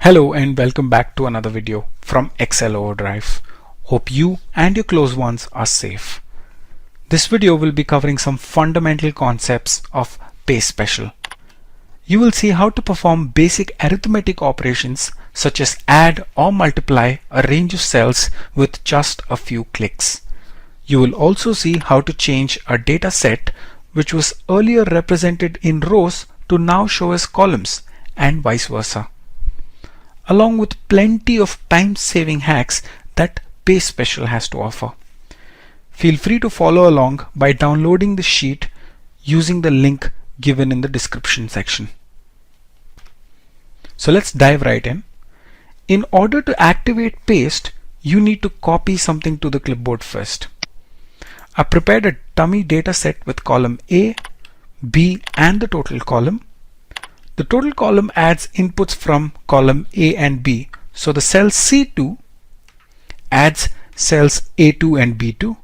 Hello and welcome back to another video from Excel Overdrive. Hope you and your close ones are safe. This video will be covering some fundamental concepts of paste special. You will see how to perform basic arithmetic operations such as add or multiply a range of cells with just a few clicks. You will also see how to change a data set which was earlier represented in rows to now show as columns and vice versa, along with plenty of time-saving hacks that paste special has to offer. Feel free to follow along by downloading the sheet using the link given in the description section. So let's dive right in. In order to activate paste, you need to copy something to the clipboard first. I prepared a dummy data set with column A, B and the total column. The total column adds inputs from column A and B. So the cell C2 adds cells A2 and B2.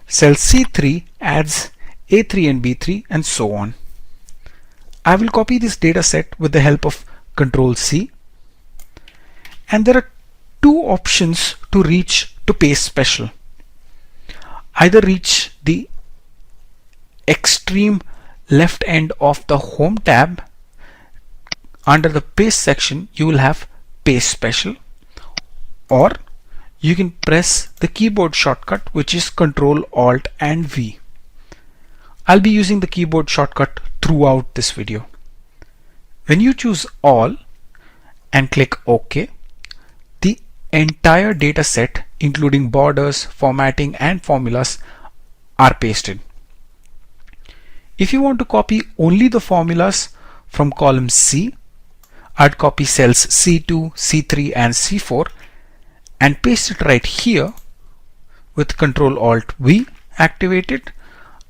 Cell C3 adds A3 and B3 and so on. I will copy this data set with the help of Control C. And there are two options to reach to paste special. Either reach the extreme left end of the Home tab. Under the paste section you will have paste special, or you can press the keyboard shortcut which is Ctrl Alt and V. I'll be using the keyboard shortcut throughout this video. When you choose all and click OK, the entire data set including borders, formatting and formulas are pasted. If you want to copy only the formulas from column C, I'd copy cells C2, C3 and C4 and paste it right here with Ctrl Alt V activated.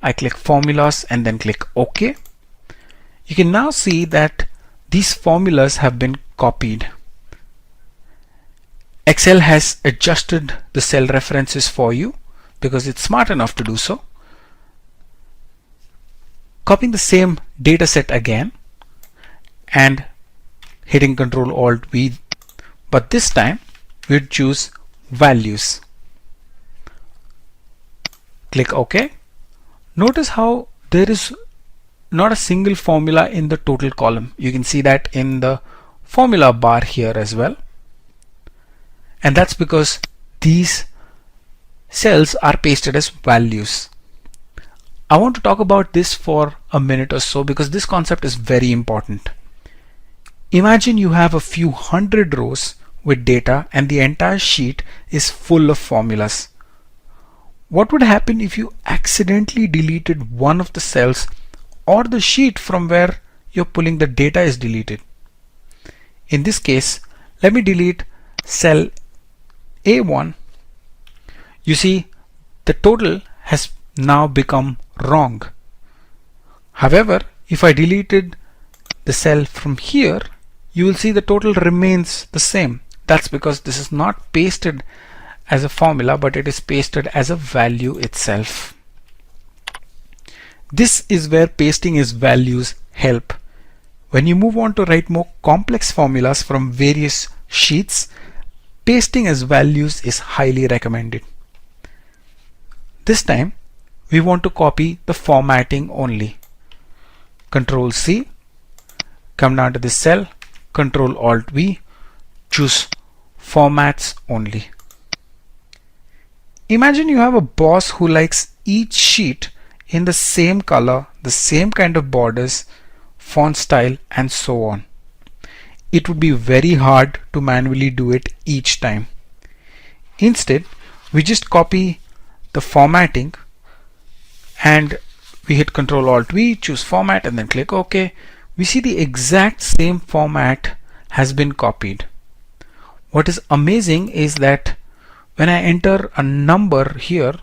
I click formulas and then click OK. You can now see that these formulas have been copied. Excel has adjusted the cell references for you because it's smart enough to do so. Copying the same data set again and hitting Ctrl Alt V, but this time we'd choose values. Click OK. Notice how there is not a single formula in the total column. You can see that in the formula bar here as well. And that's because these cells are pasted as values. I want to talk about this for a minute or so because this concept is very important. Imagine you have a few hundred rows with data and the entire sheet is full of formulas. What would happen if you accidentally deleted one of the cells or the sheet from where you're pulling the data is deleted? In this case, let me delete cell A1. You see, the total has now become wrong. However, if I deleted the cell from here, you will see the total remains the same. That's because this is not pasted as a formula, but it is pasted as a value itself. This is where pasting as values help. When you move on to write more complex formulas from various sheets, pasting as values is highly recommended. This time we want to copy the formatting only. Ctrl C, come down to this cell, Ctrl Alt V, choose formats only. Imagine you have a boss who likes each sheet in the same color, the same kind of borders, font style and so on. It would be very hard to manually do it each time. Instead, we just copy the formatting and we hit Ctrl Alt V, choose format and then click OK. We see the exact same format has been copied. What is amazing is that when I enter a number here,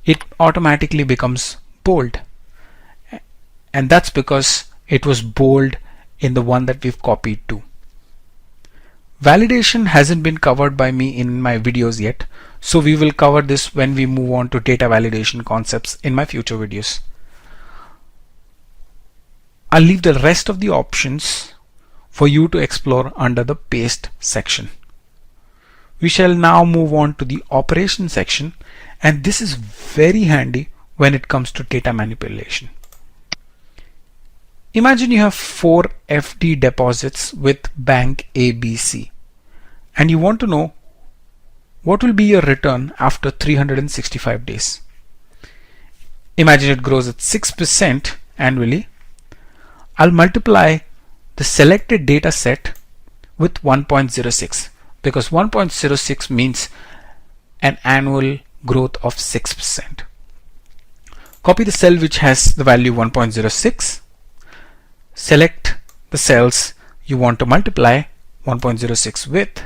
it automatically becomes bold. And that's because it was bold in the one that we've copied to. Validation hasn't been covered by me in my videos yet, so we will cover this when we move on to data validation concepts in my future videos. I'll leave the rest of the options for you to explore under the paste section. We shall now move on to the operation section, and this is very handy when it comes to data manipulation. Imagine you have 4 FD deposits with bank ABC, and you want to know what will be your return after 365 days. Imagine it grows at 6% annually. I'll multiply the selected data set with 1.06 because 1.06 means an annual growth of 6%. Copy the cell which has the value 1.06. Select the cells you want to multiply 1.06 with.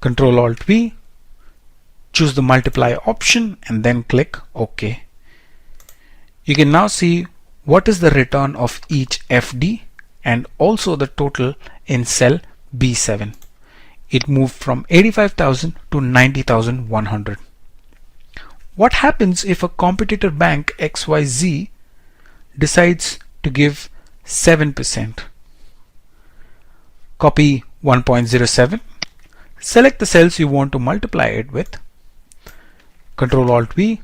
Control Alt V. Choose the multiply option and then click OK. You can now see what is the return of each FD and also the total in cell B7. It moved from 85,000 to 90,100. What happens if a competitor bank XYZ decides to give 7%? Copy 1.07. Select the cells you want to multiply it with. Control Alt V,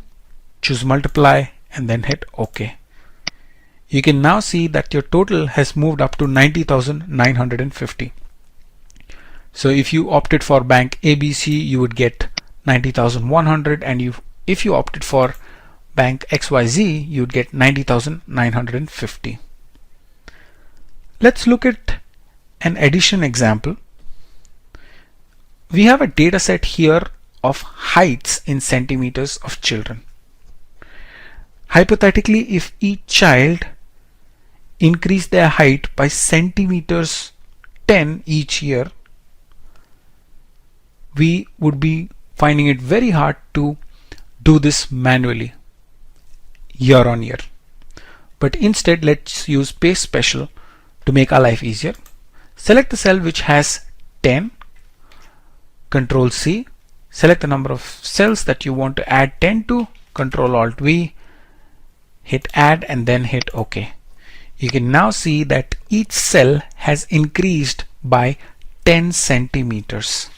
choose multiply and then hit OK. You can now see that your total has moved up to 90,950. So if you opted for bank ABC, you would get 90,100, and if you opted for bank XYZ, you would get 90,950. Let's look at an addition example. We have a data set here of heights in centimeters of children. Hypothetically, if each child increased their height by centimeters 10 each year, we would be finding it very hard to do this manually year on year. But instead, let's use paste special to make our life easier. Select the cell which has 10. Control C. Select the number of cells that you want to add 10 to. Control Alt V. Hit add and then hit OK. You can now see that each cell has increased by 10 centimeters.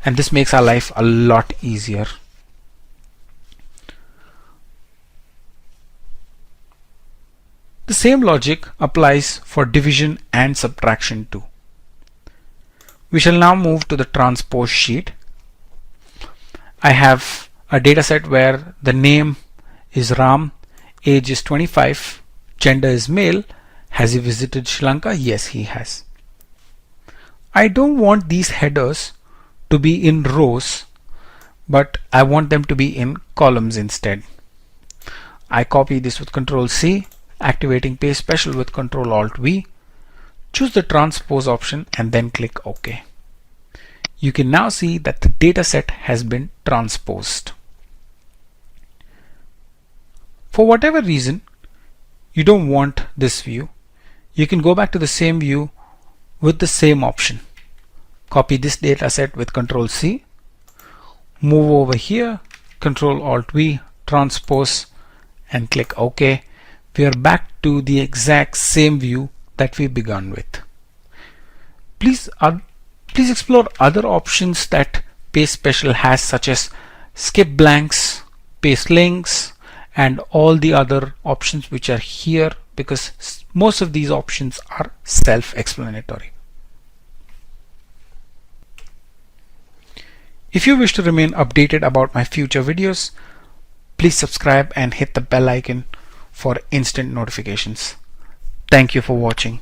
And this makes our life a lot easier. The same logic applies for division and subtraction too. We shall now move to the transpose sheet. I have a data set where the name is Ram, age is 25, gender is male. Has he visited Sri Lanka? Yes, he has. I don't want these headers to be in rows, but I want them to be in columns instead. I copy this with Control C, activating paste special with Control Alt V. Choose the transpose option and then click OK. You can now see that the data set has been transposed. For whatever reason you don't want this view, you can go back to the same view with the same option. Copy this data set with Control C, move over here, Control Alt V, transpose and click OK. We are back to the exact same view that we began with. Please explore other options that paste special has, such as skip blanks, paste links, and all the other options which are here, because most of these options are self-explanatory. If you wish to remain updated about my future videos, please subscribe and hit the bell icon for instant notifications. Thank you for watching.